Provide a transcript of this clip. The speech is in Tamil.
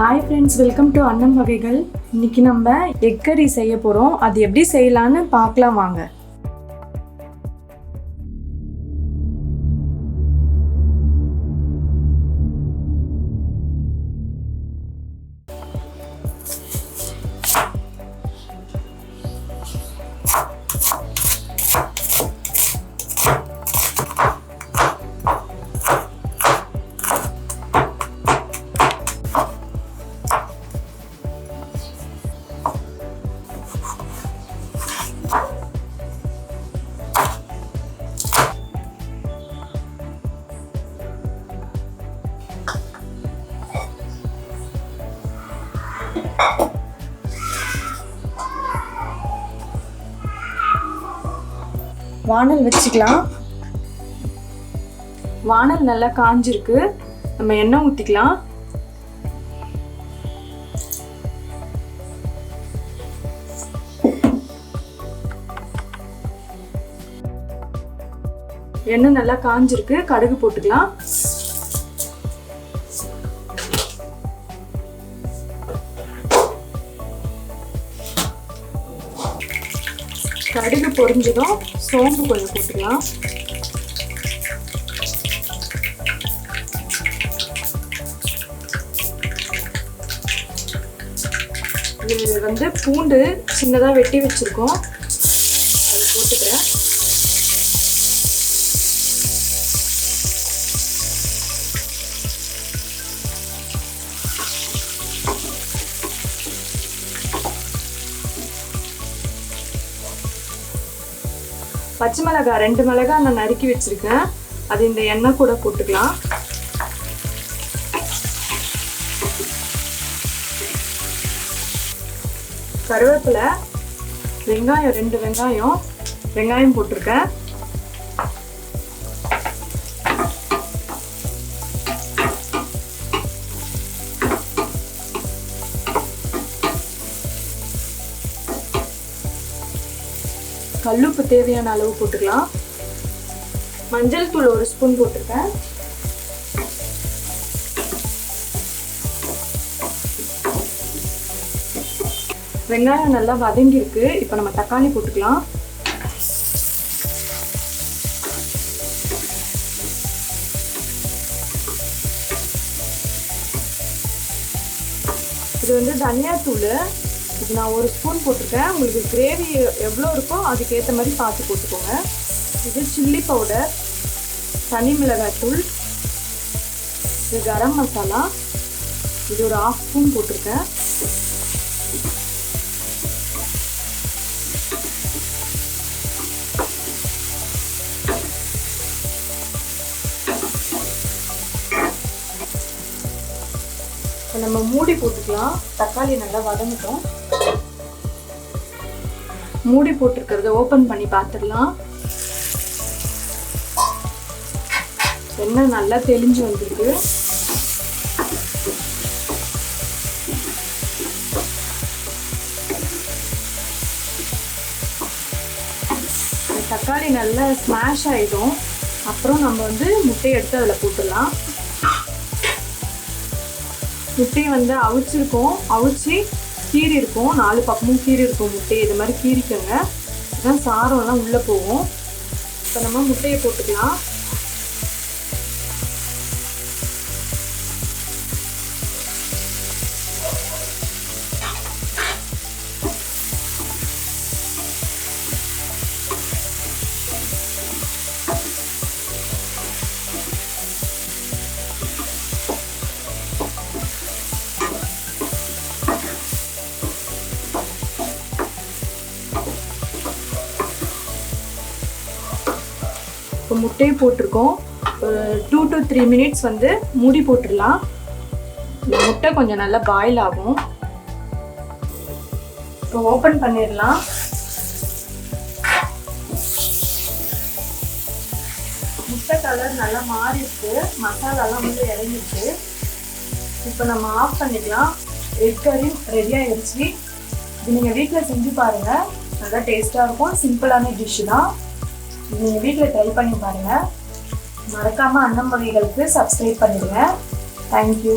Hi friends, welcome to Annam Vagaigal. இன்னைக்கு நம்ம எக் கறி செய்ய போறோம். அது எப்படி செய்யலாம்னு பார்க்கலாம் வாங்க. வாணல் வச்சுக்கலாம். வாணல் நல்லா காஞ்சிருக்கு. நம்ம எண்ணெய் ஊத்திக்கலாம். எண்ணெய் நல்லா காஞ்சிருக்கு. கடுகு போட்டுக்கலாம். கடுகு பொரிஞ்சதும் சோம்பு கொஞ்சம் போட்டுக்கலாம். இது வந்து பூண்டு சின்னதாக வெட்டி வச்சிருக்கோம், அதை போட்டுக்கிறேன். பச்சை மிளகாய் 2 மிளகாய் நான் நறுக்கி வச்சிருக்கேன், அது இந்த எண்ணெய் கூட போட்டுக்கலாம். கருவேப்பிலை, வெங்காயம் 2 வெங்காயம் போட்டிருக்கேன். கல்லுப்பு தேவையான அளவு போட்டுக்கலாம். மஞ்சள் தூள் 1 ஸ்பூன் போட்டிருக்கேன். வெங்காயம் நல்லா வதங்கிருக்கு. இப்போ நம்ம தக்காளி போட்டுக்கலாம். இது வந்து தனியாத்தூள், இது நான் 1 ஸ்பூன் போட்டிருக்கேன். உங்களுக்கு கிரேவி எவ்வளோ இருக்கோ அதுக்கேற்ற மாதிரி பார்த்து போட்டுக்கோங்க. இது சில்லி பவுடர், தனி மிளகாய் தூள், இது கரம் மசாலா, இது ஒரு 1/2 ஸ்பூன் போட்டிருக்கேன். நம்ம மூடி போட்டுக்கலாம். தக்காளி நல்லா வதங்கட்டும். மூடி போட்டிருக்கிறத ஓபன் பண்ணி பார்த்துடலாம். எண்ணெய் நல்லா தெளிஞ்சு வந்திருக்கு. தக்காளி நல்லா ஸ்மாஷ் ஆயிடும். அப்புறம் நம்ம வந்து முட்டையை எடுத்து அதில் போட்டுடலாம். முட்டையை வந்து அவிச்சு கீரி இருக்கும், 4 பக்கமும் கீரி இருக்கும் முட்டை. இது மாதிரி கீரிக்கோங்க, இதுதான் சாரம்லாம் உள்ளே போகும். இப்போ நம்ம முட்டையை போட்டுக்கலாம். இப்போ முட்டையை போட்டிருக்கோம். ஒரு 2 to 3 மினிட்ஸ் வந்து மூடி போட்டுடலாம். இந்த முட்டை கொஞ்சம் நல்லா பாயில் ஆகும். இப்போ ஓப்பன் பண்ணிடலாம். முட்டை கலர் நல்லா மாறிடுச்சு, மசாலாலாம் வந்து இறங்கிடுச்சு. இப்போ நம்ம ஆஃப் பண்ணிக்கலாம். எக் கறி ரெடி ஆயிடுச்சு. இது நீங்கள் வீட்டில் செஞ்சு பாருங்கள், நல்லா டேஸ்ட்டாக இருக்கும். சிம்பிளான டிஷ்ஷு தான். நீங்கள் வீட்டில் ட்ரை பண்ணி பாருங்கள். மறக்காமல் அன்னம் வகைகளுக்கு சப்ஸ்கிரைப் பண்ணிடுங்க. தேங்க்யூ.